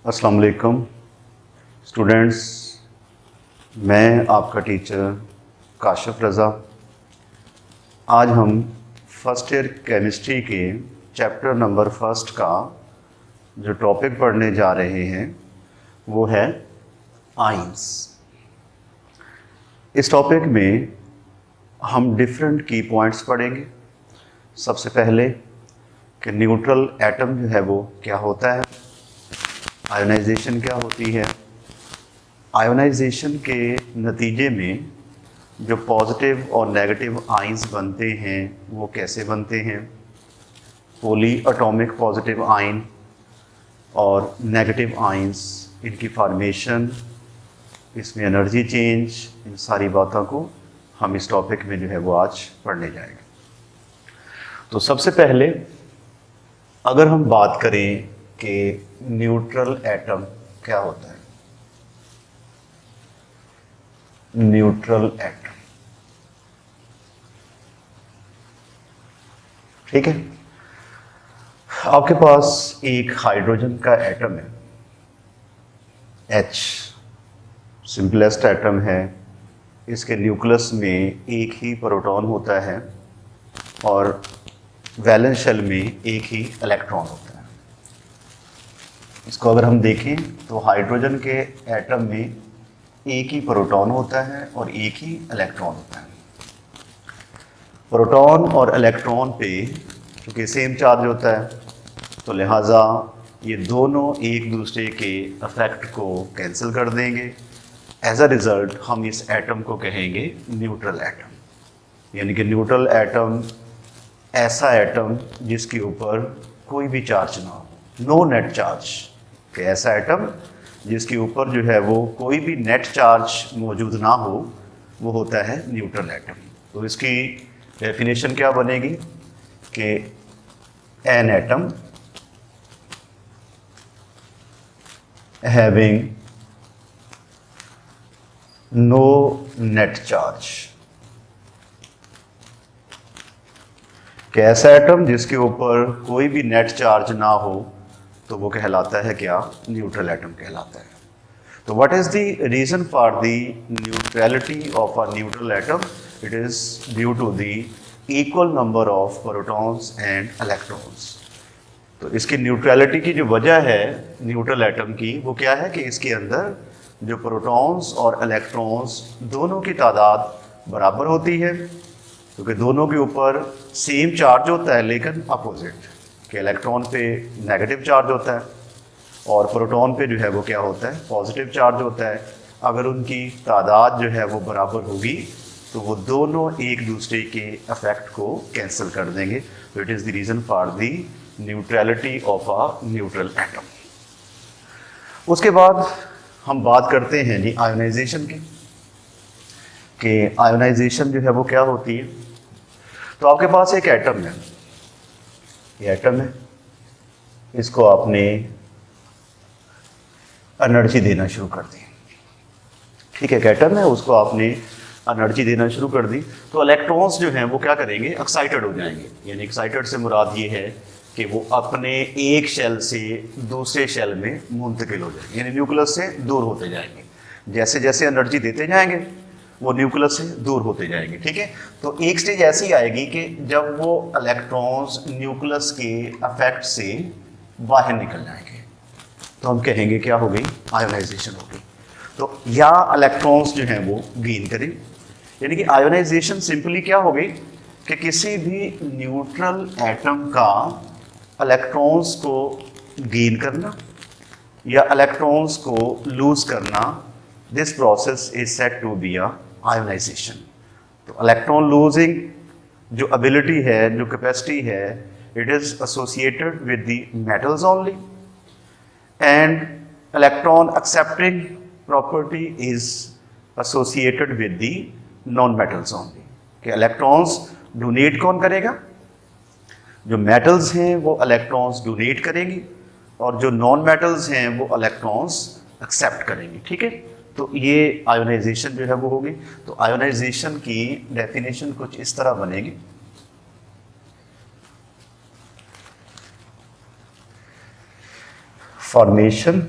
अस्सलाम वालेकुम स्टूडेंट्स, मैं आपका टीचर काशिफ रज़ा। आज हम फर्स्ट ईयर केमिस्ट्री के चैप्टर नंबर फर्स्ट का जो टॉपिक पढ़ने जा रहे हैं वो है आइंस। इस टॉपिक में हम डिफरेंट की पॉइंट्स पढ़ेंगे। सबसे पहले कि न्यूट्रल एटम जो है वो क्या होता है, आयोनाइजेशन क्या होती है, आयोनाइजेशन के नतीजे में जो पॉजिटिव और नेगेटिव आइंस बनते हैं वो कैसे बनते हैं, पॉली एटॉमिक पॉजिटिव आयन और नेगेटिव आइंस, इनकी फॉर्मेशन, इसमें एनर्जी चेंज, इन सारी बातों को हम इस टॉपिक में जो है वो आज पढ़ने जाएंगे। तो सबसे पहले अगर हम बात करें कि न्यूट्रल एटम क्या होता है, न्यूट्रल एटम, ठीक है। आपके पास एक हाइड्रोजन का एटम है, H, सिंपलेस्ट एटम है। इसके न्यूक्लियस में एक ही प्रोटॉन होता है और वैलेंस शेल में एक ही इलेक्ट्रॉन होता है। इसको अगर हम देखें तो हाइड्रोजन के एटम में एक ही प्रोटॉन होता है और एक ही इलेक्ट्रॉन होता है। प्रोटॉन और इलेक्ट्रॉन पे क्योंकि सेम चार्ज होता है तो लिहाजा ये दोनों एक दूसरे के इफेक्ट को कैंसिल कर देंगे। एज अ रिज़ल्ट हम इस एटम को कहेंगे न्यूट्रल एटम। यानी कि न्यूट्रल एटम ऐसा एटम जिसके ऊपर कोई भी चार्ज ना हो, नो नेट चार्ज। कि ऐसा एटम जिसके ऊपर जो है वो कोई भी नेट चार्ज मौजूद ना हो, वो होता है न्यूट्रल एटम। तो इसकी डेफिनेशन क्या बनेगी कि an atom having no net charge. कि ऐसा एटम जिसके ऊपर कोई भी नेट चार्ज ना हो तो वो कहलाता है क्या, न्यूट्रल एटम कहलाता है। तो what is the reason for the neutrality of a neutral atom? It is due to the equal number of protons and electrons. तो इसकी न्यूट्रलिटी की जो वजह है न्यूट्रल एटम की वो क्या है कि इसके अंदर जो प्रोटॉन्स और इलेक्ट्रॉन्स दोनों की तादाद बराबर होती है, क्योंकि दोनों के ऊपर सेम चार्ज होता है लेकिन अपोजिट। कि इलेक्ट्रॉन पे नेगेटिव चार्ज होता है और प्रोटॉन पे जो है वो क्या होता है, पॉजिटिव चार्ज होता है। अगर उनकी तादाद जो है वो बराबर होगी तो वो दोनों एक दूसरे के इफेक्ट को कैंसिल कर देंगे। तो it is the reason for the neutrality of a neutral atom. उसके बाद हम बात करते हैं जी आयोनाइजेशन की, कि आयोनाइजेशन जो है वो क्या होती है। तो आपके पास एक एटम है, ये एटम है, इसको आपने एनर्जी देना शुरू कर दी, ठीक है। एक एटम है, उसको आपने एनर्जी देना शुरू कर दी तो इलेक्ट्रॉन्स जो हैं वो क्या करेंगे, एक्साइटेड हो जाएंगे। यानी एक्साइटेड से मुराद ये है कि वो अपने एक शेल से दूसरे शेल में मुंतकिल हो जाएंगे, यानी न्यूक्लियस से दूर होते जाएंगे। जैसे जैसे एनर्जी देते जाएंगे वो न्यूक्लियस से दूर होते जाएंगे, ठीक है। तो एक स्टेज ऐसी आएगी कि जब वो इलेक्ट्रॉन्स न्यूक्लियस के इफेक्ट से बाहर निकल जाएंगे तो हम कहेंगे क्या हो गई, आयोनाइजेशन हो गई। तो या इलेक्ट्रॉन्स जो हैं वो गेन करें, यानी कि आयोनाइजेशन सिंपली क्या हो गई कि किसी भी न्यूट्रल एटम का इलेक्ट्रॉन्स को गेन करना या इलेक्ट्रॉन्स को लूज करना, this process is said to be a ionisation. तो इलेक्ट्रॉन लूजिंग जो एबिलिटी है, जो कैपेसिटी है, it is associated with the metals only, and electron accepting property is associated with the non metals only. कि electrons donate कौन करेगा, जो metals हैं वो इलेक्ट्रॉन्स डोनेट करेंगी और जो नॉन मेटल्स हैं वो इलेक्ट्रॉन्स एक्सेप्ट करेंगी, ठीक है। तो ये आयोनाइजेशन जो है वो होगी। तो आयोनाइजेशन की डेफिनेशन कुछ इस तरह बनेगी, formation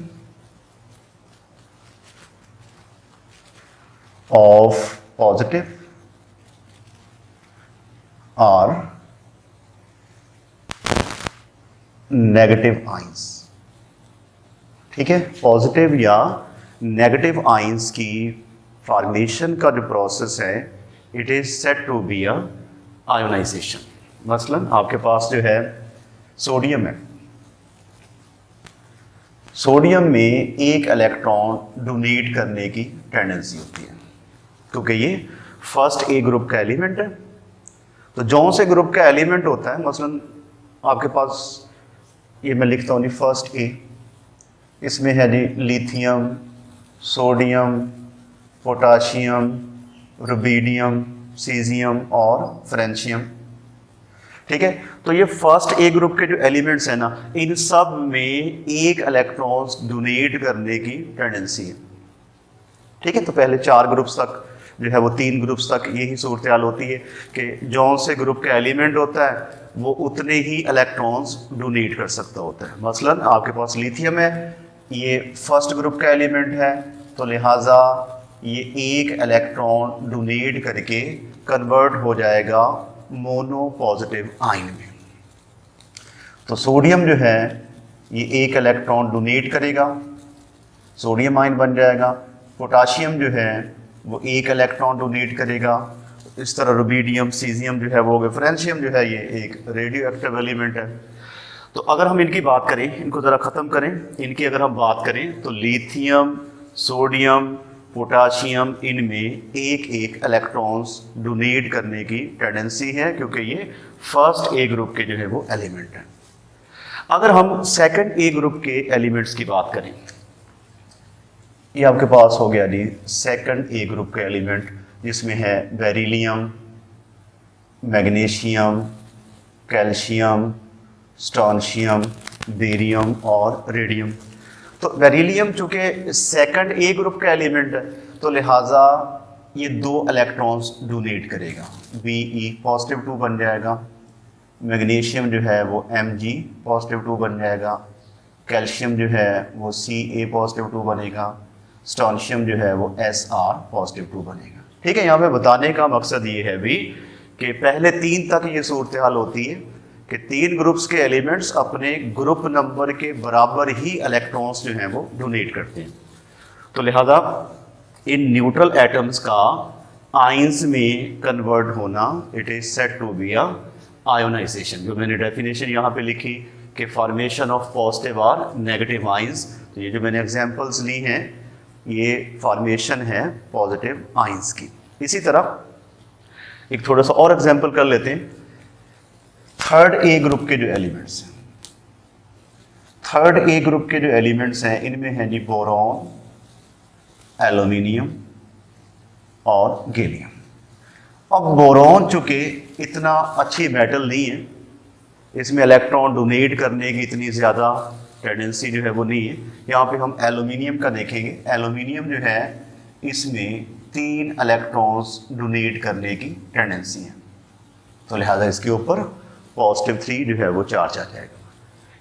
ऑफ पॉजिटिव और नेगेटिव आइंस। ठीक है, पॉजिटिव या नेगेटिव आइंस की फॉर्मेशन का जो प्रोसेस है it is said to be a ionisation. मसलन आपके पास जो है सोडियम है, सोडियम में एक इलेक्ट्रॉन डोनेट करने की टेंडेंसी होती है क्योंकि ये फर्स्ट ए ग्रुप का एलिमेंट है। तो जौन से ग्रुप का एलिमेंट होता है, मसलन आपके पास ये मैं लिखता हूँ जी फर्स्ट ए, इसमें है जी lithium, sodium, potassium, rubidium, caesium और फ्रेंशियम। ठीक है, तो ये फर्स्ट ए ग्रुप के जो एलिमेंट्स हैं ना, इन सब में एक इलेक्ट्रॉन्स डोनेट करने की टेंडेंसी है। ठीक है, तो पहले 4 ग्रुप्स तक जो है वो 3 ग्रुप्स तक यही सूरत हाल होती है कि जौन से ग्रुप का एलिमेंट होता है वो उतने ही इलेक्ट्रॉन्स डोनेट कर सकता होता है। मसलन आपके पास लिथियम है, ये फर्स्ट ग्रुप का एलिमेंट है, तो लिहाजा ये एक इलेक्ट्रॉन डोनेट करके कन्वर्ट हो जाएगा मोनो पॉजिटिव आयन में। तो सोडियम जो है ये एक इलेक्ट्रॉन डोनेट करेगा, सोडियम आयन बन जाएगा। पोटाशियम जो है वो एक इलेक्ट्रॉन डोनेट करेगा। इस तरह रुबीडियम, सीजियम जो है वो, फ्रेंशियम जो है ये एक रेडियो एक्टिव एलिमेंट है। तो अगर हम इनकी बात करें, इनको ज़रा ख़त्म करें, इनकी अगर हम बात करें तो लिथियम, सोडियम, पोटाशियम, इनमें एक एक इलेक्ट्रॉन्स डोनेट करने की टेंडेंसी है क्योंकि ये फर्स्ट ए ग्रुप के जो है वो एलिमेंट हैं। अगर हम सेकंड ए ग्रुप के एलिमेंट्स की बात करें, ये आपके पास हो गया जी सेकंड ए ग्रुप के एलिमेंट, जिसमें है beryllium, magnesium, calcium, strontium, barium और रेडियम। तो बेरिलियम चूंकि सेकंड ए ग्रुप का एलिमेंट है तो लिहाजा ये 2 इलेक्ट्रॉन्स डोनेट करेगा, Be पॉजिटिव 2 बन जाएगा। मैग्नीशियम जो है वो Mg पॉजिटिव 2 बन जाएगा। कैल्शियम जो है वो Ca पॉजिटिव 2 बनेगा। स्ट्रोंशियम जो है वो Sr पॉजिटिव 2 बनेगा। ठीक है, यहाँ पे बताने का मकसद ये है भी कि पहले 3 तक ये सूरत हाल होती है कि 3 ग्रुप्स के एलिमेंट्स अपने ग्रुप नंबर के बराबर ही इलेक्ट्रॉन्स जो हैं वो डोनेट करते हैं। तो लिहाजा इन न्यूट्रल एटम्स का आयंस में कन्वर्ट होना it is said to be a ionisation. जो मैंने डेफिनेशन यहाँ पे लिखी कि फॉर्मेशन ऑफ पॉजिटिव और नेगेटिव आयंस, तो ये जो मैंने एग्जांपल्स ली हैं ये फॉर्मेशन है पॉजिटिव आयंस की। इसी तरह एक थोड़ा सा और एग्जांपल कर लेते हैं। थर्ड ए ग्रुप के जो एलिमेंट्स हैं, थर्ड ए ग्रुप के जो एलिमेंट्स हैं इनमें है जी बोरॉन, एल्यूमिनियम और गैलियम। अब बोरॉन चूंकि इतना अच्छी मेटल नहीं है, इसमें इलेक्ट्रॉन डोनेट करने की इतनी ज़्यादा टेंडेंसी जो है वो नहीं है। यहाँ पे हम एल्यूमिनियम का देखेंगे। एल्यूमिनियम जो है इसमें 3 इलेक्ट्रॉन्स डोनेट करने की टेंडेंसी है, तो लिहाजा इसके ऊपर पॉजिटिव 3 जो है वो चार्ज आ जाएगा।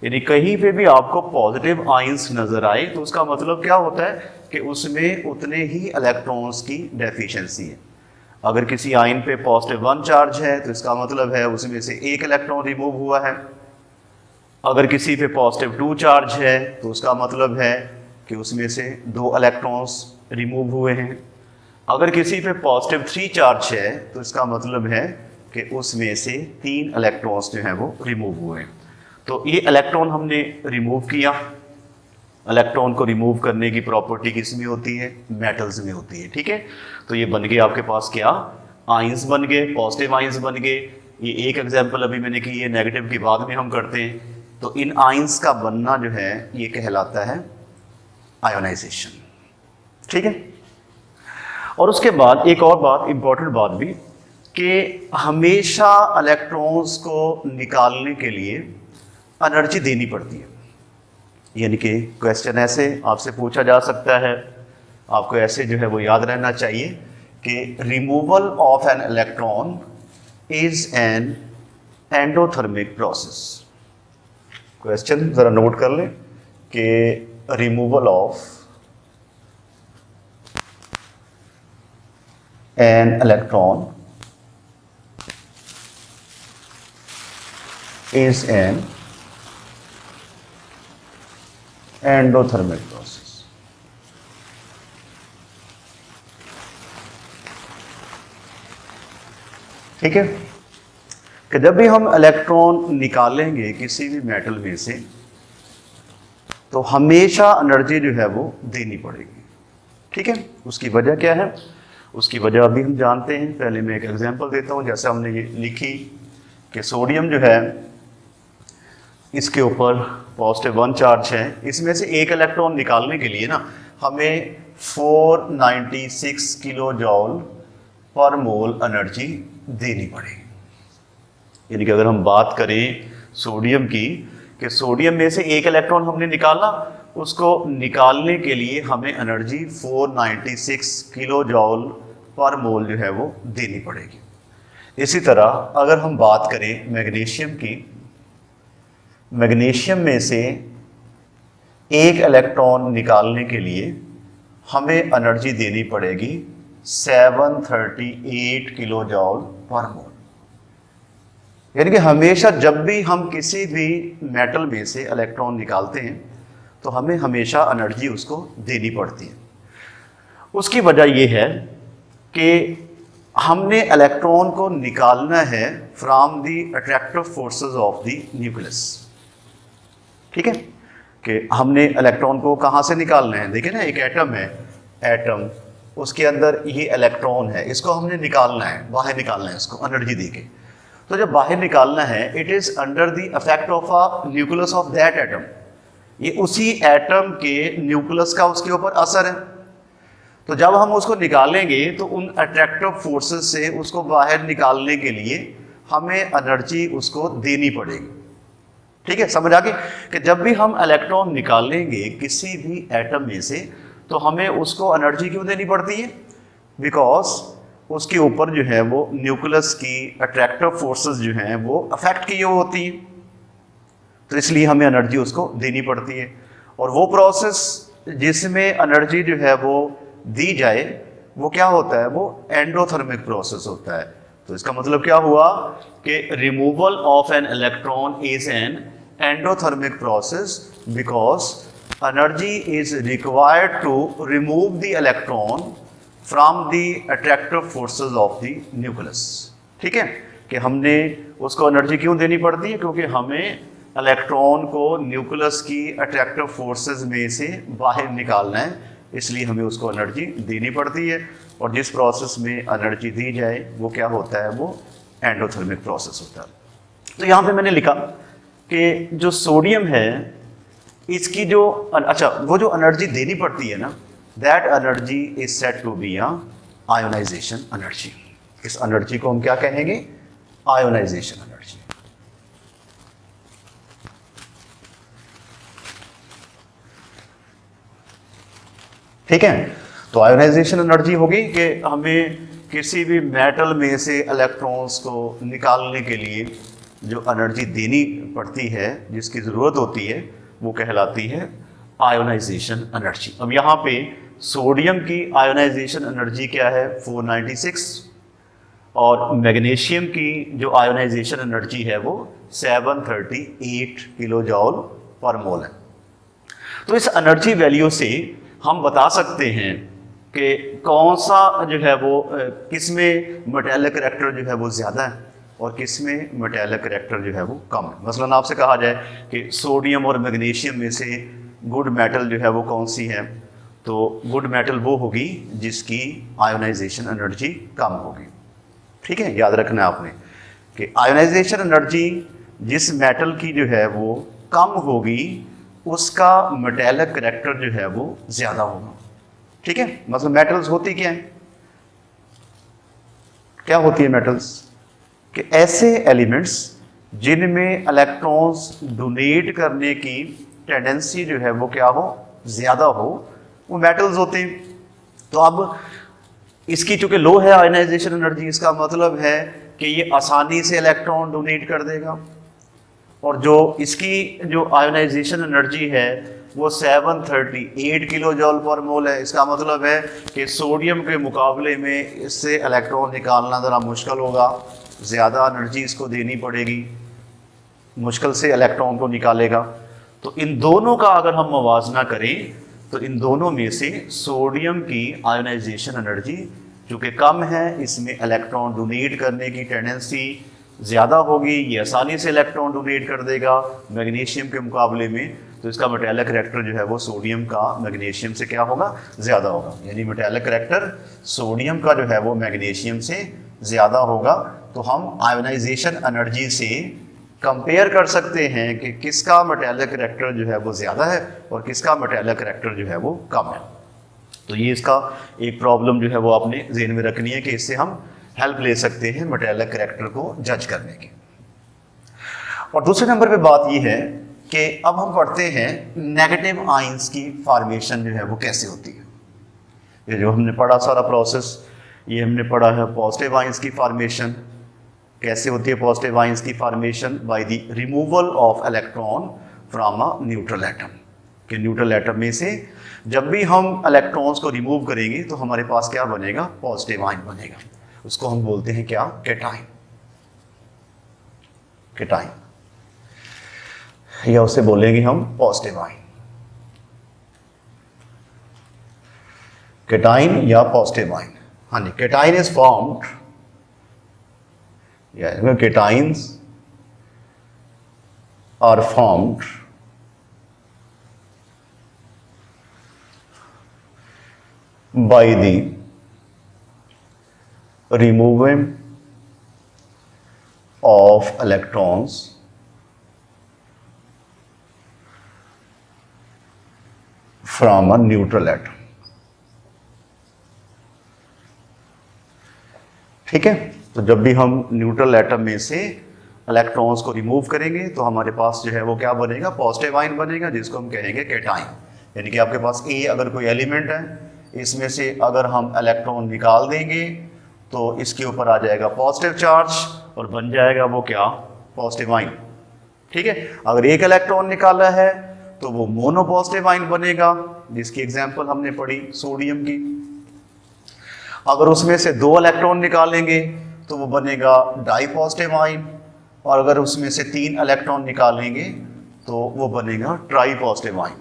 यानी कहीं पे भी आपको पॉजिटिव आयंस नजर आए तो उसका मतलब क्या होता है कि उसमें उतने ही इलेक्ट्रॉन्स की डेफिशिएंसी है। अगर किसी आयन पे पॉजिटिव 1 चार्ज है तो इसका मतलब है उसमें से 1 इलेक्ट्रॉन रिमूव हुआ है। अगर किसी पे पॉजिटिव 2 चार्ज है तो उसका मतलब है कि उसमें से 2 इलेक्ट्रॉन्स रिमूव हुए हैं। अगर किसी पे पॉजिटिव 3 चार्ज है तो इसका मतलब है कि उसमें से 3 इलेक्ट्रॉन्स जो हैं वो रिमूव हुए हैं। तो ये इलेक्ट्रॉन हमने रिमूव किया। इलेक्ट्रॉन को रिमूव करने की प्रॉपर्टी किस में होती है? मेटल्स में होती है। ठीक है, तो ये बन गए आपके पास क्या? आयंस बन गए, पॉजिटिव आयंस बन गए। ये एक एग्जांपल अभी मैंने की है, नेगेटिव की बाद में हम करते हैं। तो इन आयंस का बनना जो है ये कहलाता है आयोनाइजेशन। ठीक है, और उसके बाद एक और बात, इंपॉर्टेंट बात भी, कि हमेशा इलेक्ट्रॉन्स को निकालने के लिए एनर्जी देनी पड़ती है। यानी कि क्वेश्चन ऐसे आपसे पूछा जा सकता है, आपको ऐसे जो है वो याद रहना चाहिए कि removal of an electron is an endothermic process. Question जरा नोट कर लें कि removal of an electron is an endothermic process. ठीक है, कि जब भी हम इलेक्ट्रॉन निकालेंगे किसी भी मेटल में से तो हमेशा एनर्जी जो है वो देनी पड़ेगी। ठीक है, उसकी वजह क्या है? उसकी वजह अभी हम जानते हैं। पहले मैं एक एग्जांपल देता हूं। जैसे हमने ये लिखी कि सोडियम जो है इसके ऊपर +1 चार्ज है, इसमें से एक इलेक्ट्रॉन निकालने के लिए ना हमें 496 किलो जॉल पर मोल एनर्जी देनी पड़ेगी। यानी कि अगर हम बात करें सोडियम की, कि सोडियम में से एक इलेक्ट्रॉन हमने निकाला, उसको निकालने के लिए हमें एनर्जी 496 किलो जॉल पर मोल जो है वो देनी पड़ेगी। इसी तरह अगर हम बात करें मैग्नीशियम की, मैग्नीशियम में से एक इलेक्ट्रॉन निकालने के लिए हमें एनर्जी देनी पड़ेगी 738 किलो जॉल पर मोल। यानी कि हमेशा जब भी हम किसी भी मेटल में से इलेक्ट्रॉन निकालते हैं तो हमें हमेशा एनर्जी उसको देनी पड़ती है। उसकी वजह यह है कि हमने इलेक्ट्रॉन को निकालना है from the attractive forces of the nucleus. ठीक है, कि हमने इलेक्ट्रॉन को कहाँ से निकालना है? देखिए ना, एक एटम है, एटम, उसके अंदर ये इलेक्ट्रॉन है, इसको हमने निकालना है, बाहर निकालना है इसको एनर्जी देके। तो जब बाहर निकालना है, it is under the effect of a nucleus of that atom. ये उसी एटम के न्यूक्लियस का उसके ऊपर असर है। तो जब हम उसको निकालेंगे तो उन अट्रैक्टिव फोर्सेस से उसको बाहर निकालने के लिए हमें एनर्जी उसको देनी पड़ेगी। ठीक है, समझ आ गई कि जब भी हम इलेक्ट्रॉन निकालेंगे किसी भी एटम में से तो हमें उसको एनर्जी क्यों देनी पड़ती है? बिकॉज उसके ऊपर जो है वो न्यूक्लियस की अट्रैक्टिव फोर्सेस जो हैं वो अफेक्ट की होती हैं, तो इसलिए हमें एनर्जी उसको देनी पड़ती है। और वो प्रोसेस जिसमें एनर्जी जो है वो दी जाए वो क्या होता है? वो एंडोथर्मिक प्रोसेस होता है। तो इसका मतलब क्या हुआ कि removal of an electron is an endothermic process because energy is required to remove the electron from the attractive forces of the nucleus. ठीक है, कि हमने उसको एनर्जी क्यों देनी पड़ती है? क्योंकि हमें इलेक्ट्रॉन को न्यूक्लियस की अट्रैक्टिव फोर्सेस में से बाहर निकालना है, इसलिए हमें उसको एनर्जी देनी पड़ती है। और जिस प्रोसेस में एनर्जी दी जाए वो क्या होता है? वो एंडोथर्मिक प्रोसेस होता है। तो यहाँ पे मैंने लिखा कि जो सोडियम है इसकी जो वो जो एनर्जी देनी पड़ती है ना, that energy is said to be ionisation energy. इस एनर्जी को हम क्या कहेंगे? Ionisation energy. ठीक है, तो आयोनाइजेशन एनर्जी होगी कि हमें किसी भी मेटल में से इलेक्ट्रॉन्स को निकालने के लिए जो एनर्जी देनी पड़ती है, जिसकी ज़रूरत होती है, वो कहलाती है आयोनाइजेशन एनर्जी। अब यहाँ पे सोडियम की आयोनाइजेशन एनर्जी क्या है? 496। और मैग्नीशियम की जो आयोनाइजेशन एनर्जी है वो 738 किलो जॉल पर मोल है। तो इस एनर्जी वैल्यू से हम बता सकते हैं कि कौन सा जो है वो किस में मेटालिक करैक्टर जो है वो ज़्यादा है और किस में मेटालिक करैक्टर जो है वो कम है। मसलन आपसे कहा जाए कि सोडियम और मैग्नीशियम में से गुड मेटल जो है वो कौन सी है, तो गुड मेटल वो होगी जिसकी आयोनाइजेशन एनर्जी कम होगी। ठीक है, याद रखना है आपने कि आयोनाइजेशन एनर्जी जिस मेटल की जो है वो कम होगी उसका मेटालिक करैक्टर जो है वो ज़्यादा होगा। ठीक है, मतलब मेटल्स होती क्या है? क्या होती है मेटल्स? कि ऐसे एलिमेंट्स जिनमें इलेक्ट्रॉन्स डोनेट करने की टेंडेंसी जो है वो क्या हो? ज़्यादा हो, वो मेटल्स होते हैं। तो अब इसकी चूंकि लो है आयोनाइजेशन एनर्जी, इसका मतलब है कि ये आसानी से इलेक्ट्रॉन डोनेट कर देगा। और जो इसकी जो आयोनाइजेशन एनर्जी है वो 738 किलो जॉल पर मोल है। इसका मतलब है कि सोडियम के मुकाबले में इससे इलेक्ट्रॉन निकालना ज़रा मुश्किल होगा, ज़्यादा एनर्जी इसको देनी पड़ेगी, मुश्किल से इलेक्ट्रॉन को निकालेगा। तो इन दोनों का अगर हम मुवाजना करें तो इन दोनों में से सोडियम की आयोनाइजेशन एनर्जी जो कि कम है, इसमें इलेक्ट्रॉन डोनेट करने की टेंडेंसी ज़्यादा होगी, ये आसानी से इलेक्ट्रॉन डोनेट कर देगा मैग्नीशियम के मुकाबले में। तो इसका मेटालिक करैक्टर जो है वो सोडियम का मैग्नीशियम से क्या होगा, ज़्यादा होगा। यानी मेटालिक करैक्टर सोडियम का जो है वो मैग्नीशियम से ज़्यादा होगा। तो हम आयोनाइजेशन एनर्जी से कंपेयर कर सकते हैं कि किसका मेटालिक करैक्टर जो है वो ज़्यादा है और किसका मेटालिक करैक्टर जो है वो कम है। तो ये इसका एक प्रॉब्लम जो है वो आपने ज़हन में रखनी है कि इससे हम हेल्प ले सकते हैं मेटालिक करैक्टर को जज करने की। और दूसरे नंबर पे बात ये है कि अब हम पढ़ते हैं नेगेटिव आयंस की फॉर्मेशन जो है वो कैसे होती है। ये जो हमने पढ़ा सारा प्रोसेस, ये हमने पढ़ा है पॉजिटिव आयंस की फॉर्मेशन कैसे होती है। पॉजिटिव आयंस की formation by the removal of electron from a neutral atom, कि न्यूट्रल एटम में से जब भी हम इलेक्ट्रॉन्स को रिमूव करेंगे तो हमारे पास क्या बनेगा, पॉजिटिव आयन बनेगा। उसको हम बोलते हैं क्या, कैटायन। कैटायन या उसे बोलेंगे हम पॉजिटिव आयन, कैटायन या पॉजिटिव आयन। हाँ जी, cation is formed, cations are formed by the removal of electrons from a neutral atom। ठीक है, तो जब भी हम न्यूट्रल एटम में से इलेक्ट्रॉन्स को रिमूव करेंगे तो हमारे पास जो है वो क्या बनेगा, पॉजिटिव आयन बनेगा, जिसको हम कहेंगे कैटायन। यानी कि आपके पास ए अगर कोई एलिमेंट है, इसमें से अगर हम इलेक्ट्रॉन निकाल देंगे तो इसके ऊपर आ जाएगा पॉजिटिव चार्ज और बन जाएगा वो क्या, पॉजिटिव आयन। ठीक है, अगर एक इलेक्ट्रॉन निकाला है तो वो मोनो पॉजिटिव आयन बनेगा, जिसकी एग्जाम्पल हमने पढ़ी सोडियम की। अगर उसमें से दो इलेक्ट्रॉन निकालेंगे तो वो बनेगा डाई पॉजिटिव आयन, और अगर उसमें से तीन इलेक्ट्रॉन निकालेंगे तो वो बनेगा ट्राई पॉजिटिव आयन।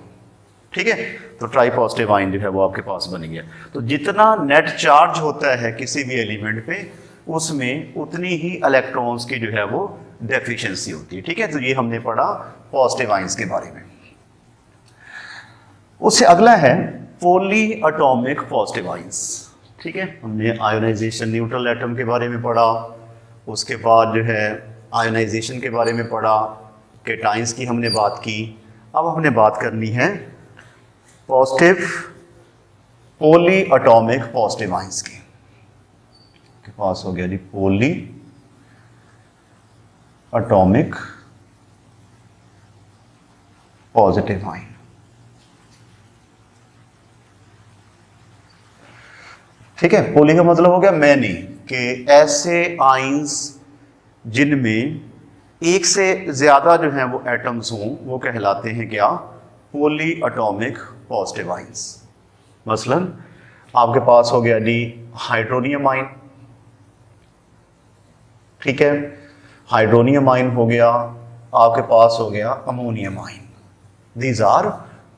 ठीक है, तो ट्राई पॉजिटिव आयन जो है वो आपके पास बन गया। तो जितना नेट चार्ज होता है किसी भी एलिमेंट पे, उसमें उतनी ही इलेक्ट्रॉन्स की जो है वो डेफिशिएंसी होती है। ठीक है, तो ये हमने पढ़ा पॉजिटिव आयंस के बारे में। उससे अगला है पॉली एटॉमिक पॉजिटिव आयंस। ठीक है, हमने आयोनाइजेशन न्यूट्रल एटम के बारे में पढ़ा, उसके बाद जो है आयोनाइजेशन के बारे में पढ़ा, कैटायंस की हमने बात की। अब हमने बात करनी है positive poly atomic positive ions की। के पास हो गया जी पॉली एटॉमिक पॉजिटिव आयन। ठीक है, पोली का मतलब हो गया मैनी, कि ऐसे आयंस जिनमें एक से ज्यादा जो है वो एटम्स हों वो कहलाते हैं क्या, पॉली एटॉमिक पॉजिटिव आयंस। मसलन आपके पास हो गया जी हाइड्रोनियम आयन। ठीक है, हाइड्रोनियम आयन हो गया, आपके पास हो गया ammonium ion. These are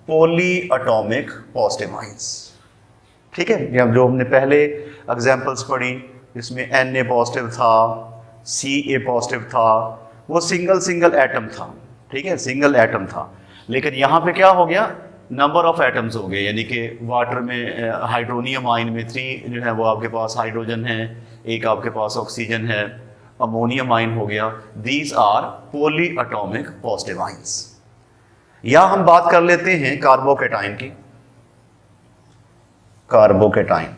polyatomic positive ions. ठीक है, ये जो हमने पहले एग्जाम्पल्स पढ़ी, इसमें Na पॉजिटिव था, Ca पॉजिटिव था, वो सिंगल एटम था। ठीक है, सिंगल एटम था। लेकिन यहाँ पे क्या हो गया, नंबर ऑफ एटम्स हो गए। यानी कि वाटर में हाइड्रोनियम आयन में 3 जो है वो आपके पास हाइड्रोजन है, एक आपके पास ऑक्सीजन है। अमोनियम आयन हो गया। These are polyatomic positive ions. या हम बात कर लेते हैं कार्बोकैटायन की। कार्बोकैटायन,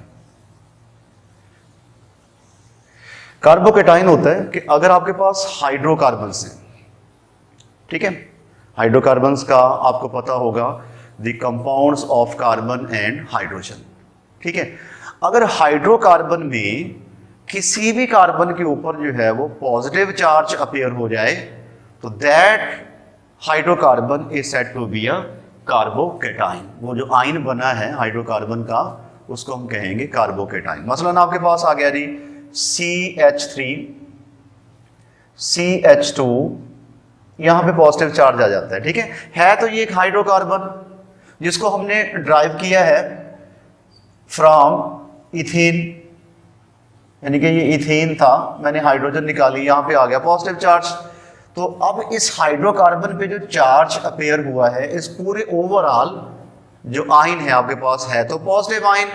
कार्बोकैटायन होता है कि अगर आपके पास हाइड्रोकार्बन्स हैं, ठीक है, हाइड्रोकार्बन्स का आपको पता होगा the compounds of carbon and hydrogen. ठीक है, अगर हाइड्रोकार्बन में किसी भी कार्बन के ऊपर जो है वो पॉजिटिव चार्ज अपीयर हो जाए तो that hydrocarbon is said to be a carbocation. वो जो आयन बना है हाइड्रोकार्बन का उसको हम कहेंगे कार्बोकेटाइन। मसलन आपके पास आ गया जी CH3 CH2, यहां पे पॉजिटिव चार्ज आ जाता है। ठीक है तो ये एक हाइड्रोकार्बन जिसको हमने ड्राइव किया है फ्रॉम इथेन, यानी कि ये इथेन था, मैंने हाइड्रोजन निकाली, यहां पे आ गया पॉजिटिव चार्ज। तो अब इस हाइड्रोकार्बन पे जो चार्ज अपेयर हुआ है इस पूरे ओवरऑल जो आयन है आपके पास है तो positive ion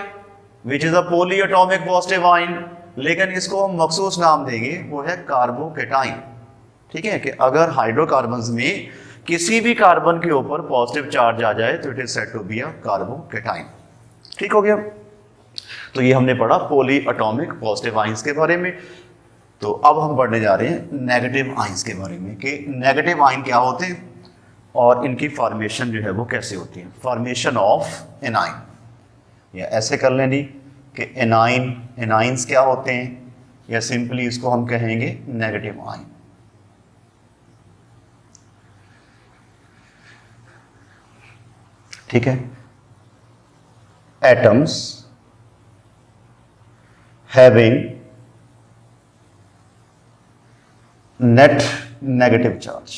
which is a poly atomic positive ion, लेकिन इसको हम मखसूस नाम देंगे, वो है कार्बोकेटाइन। ठीक है कि अगर हाइड्रोकार्बन्स में किसी भी कार्बन के ऊपर पॉजिटिव चार्ज आ जाए तो it is said to be a carbocation. ठीक हो गया। तो ये हमने पढ़ा पॉली एटॉमिक पॉजिटिव आयंस के बारे में। तो अब हम पढ़ने जा रहे हैं नेगेटिव आयंस के बारे में कि नेगेटिव आयन क्या होते हैं और इनकी फॉर्मेशन जो है वो कैसे होती है। फॉर्मेशन ऑफ एनाइन, या ऐसे कर लें जी कि एनाइंस क्या होते हैं, या सिंपली इसको हम कहेंगे नेगेटिव आयन। ठीक है, atoms having net negative charge.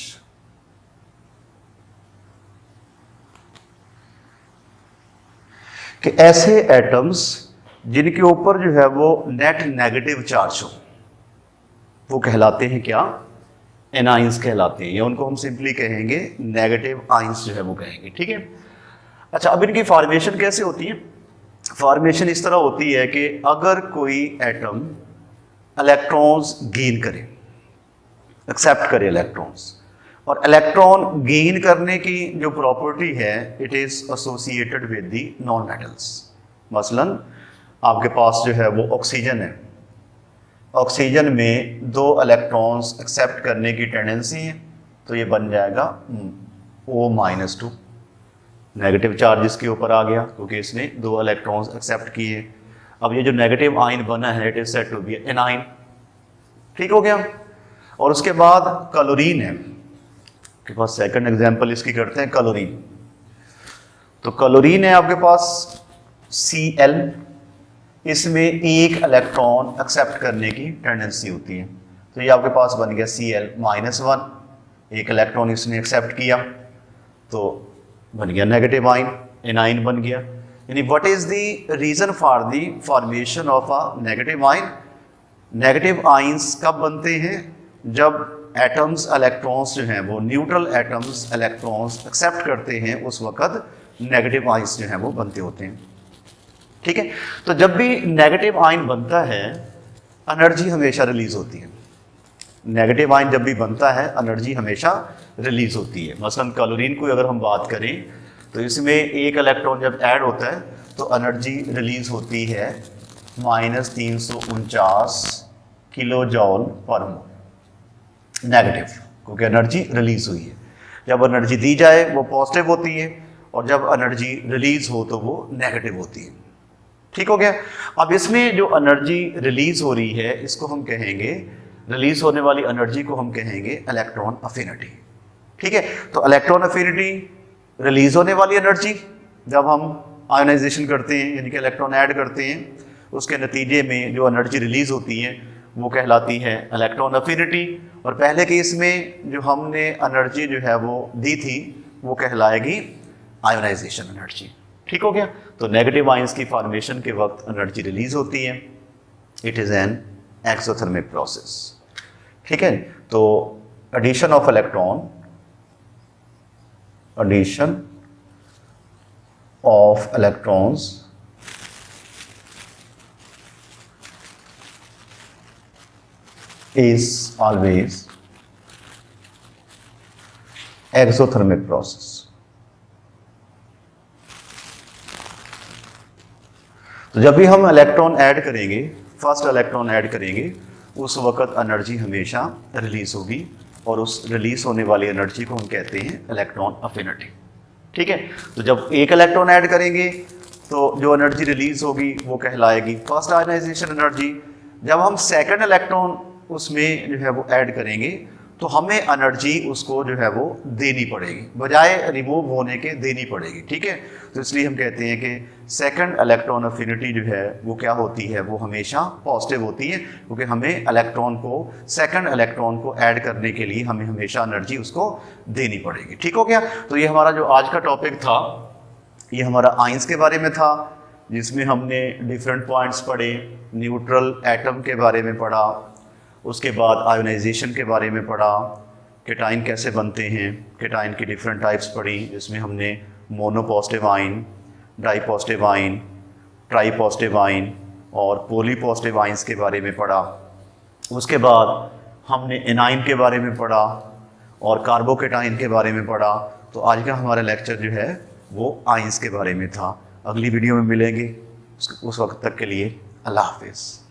कि ऐसे एटम्स जिनके ऊपर जो है वो नेट नेगेटिव चार्ज हो वो कहलाते हैं क्या, एनाइंस कहलाते हैं, या उनको हम सिंपली कहेंगे नेगेटिव आयंस जो है वो कहेंगे। ठीक है। अच्छा, अब इनकी फॉर्मेशन कैसे होती है। फॉर्मेशन इस तरह होती है कि अगर कोई एटम इलेक्ट्रॉन्स गेन करे, एक्सेप्ट करे इलेक्ट्रॉन्स, और इलेक्ट्रॉन गेन करने की जो प्रॉपर्टी है it is associated with the non metals. मसलन आपके पास जो है वो ऑक्सीजन है, ऑक्सीजन में 2 इलेक्ट्रॉन्स एक्सेप्ट करने की टेंडेंसी है तो ये बन जाएगा O-2, नेगेटिव चार्ज इसके ऊपर आ गया क्योंकि इसने 2 इलेक्ट्रॉन्स एक्सेप्ट किए। अब ये जो नेगेटिव आयन बना है it is said to be anion. ठीक हो गया। और उसके बाद क्लोरीन है के पास, सेकंड एग्जांपल इसकी करते हैं क्लोरीन। तो क्लोरीन है आपके पास Cl, इसमें 1 इलेक्ट्रॉन एक्सेप्ट करने की टेंडेंसी होती है तो ये आपके पास बन गया Cl-1, 1 इलेक्ट्रॉन इसने एक्सेप्ट किया तो बन गया नेगेटिव आयन, एनाइन बन गया। यानी what is the reason for the formation of a negative ion. Negative ions कब बनते हैं, जब एटम्स इलेक्ट्रॉन्स जो हैं वो न्यूट्रल एटम्स इलेक्ट्रॉन्स एक्सेप्ट करते हैं उस वक्त नेगेटिव आयंस जो हैं वो बनते होते हैं। ठीक है। तो जब भी नेगेटिव आयन बनता है एनर्जी हमेशा रिलीज होती है। नेगेटिव आयन जब भी बनता है एनर्जी हमेशा रिलीज होती है। मसलन क्लोरीन को अगर हम बात करें तो इसमें 1 इलेक्ट्रॉन जब ऐड होता है तो एनर्जी रिलीज होती है -349 किलो जॉल पर मोल नेगेटिव, क्योंकि एनर्जी रिलीज हुई है। जब एनर्जी दी जाए वो पॉजिटिव होती है और जब एनर्जी रिलीज हो तो वो नेगेटिव होती है। ठीक हो गया। अब इसमें जो एनर्जी रिलीज हो रही है इसको हम कहेंगे, रिलीज होने वाली एनर्जी को हम कहेंगे इलेक्ट्रॉन अफिनिटी। ठीक है। तो इलेक्ट्रॉन अफिनिटी रिलीज होने वाली एनर्जी, जब हम आयोनाइजेशन करते हैं यानी कि इलेक्ट्रॉन ऐड करते हैं उसके नतीजे में जो एनर्जी रिलीज होती है वो कहलाती है इलेक्ट्रॉन अफिनिटी। और पहले केस में जो हमने एनर्जी जो है वो दी थी वो कहलाएगी आयोनाइजेशन एनर्जी। ठीक हो गया। तो नेगेटिव आयंस की फॉर्मेशन के वक्त एनर्जी रिलीज होती है, it is an exothermic process. ठीक है। तो addition of electron, addition of electrons is always exothermic process। तो जब भी हम इलेक्ट्रॉन ऐड करेंगे, फर्स्ट इलेक्ट्रॉन ऐड करेंगे, उस वक्त एनर्जी हमेशा रिलीज होगी और उस रिलीज होने वाली एनर्जी को हम कहते हैं इलेक्ट्रॉन अफिनिटी। ठीक है। तो जब 1 इलेक्ट्रॉन ऐड करेंगे तो जो एनर्जी रिलीज होगी वो कहलाएगी फर्स्ट आयनाइजेशन एनर्जी। जब हम सेकंड इलेक्ट्रॉन उसमें जो है वो ऐड करेंगे तो हमें एनर्जी उसको जो है वो देनी पड़ेगी, बजाय रिमूव होने के देनी पड़ेगी, ठीक है। तो इसलिए हम कहते हैं कि सेकंड इलेक्ट्रॉन अफिनिटी जो है वो क्या होती है, वो हमेशा पॉजिटिव होती है, क्योंकि हमें इलेक्ट्रॉन को, सेकंड इलेक्ट्रॉन को ऐड करने के लिए हमें हमेशा एनर्जी उसको देनी पड़ेगी। ठीक हो गया। तो ये हमारा जो आज का टॉपिक था, ये हमारा आयंस के बारे में था, जिसमें हमने डिफरेंट पॉइंट्स पढ़े, न्यूट्रल एटम के बारे में पढ़ा, उसके बाद आयोनाइजेशन के बारे में पढ़ा, केटाइन कैसे बनते हैं, केटाइन की डिफरेंट टाइप्स पढ़ी, जिसमें हमने monopositive ion, dipositive ion, tripositive ion और पोली पॉजिटिव आयंस के बारे में पढ़ा। उसके बाद हमने एनाइन के बारे में पढ़ा और कार्बोकेटाइन के बारे में पढ़ा। तो आज का हमारा लेक्चर जो है वो आयंस के बारे में था। अगली वीडियो में मिलेंगे, उस वक्त तक के लिए अल्लाह हाफिज़।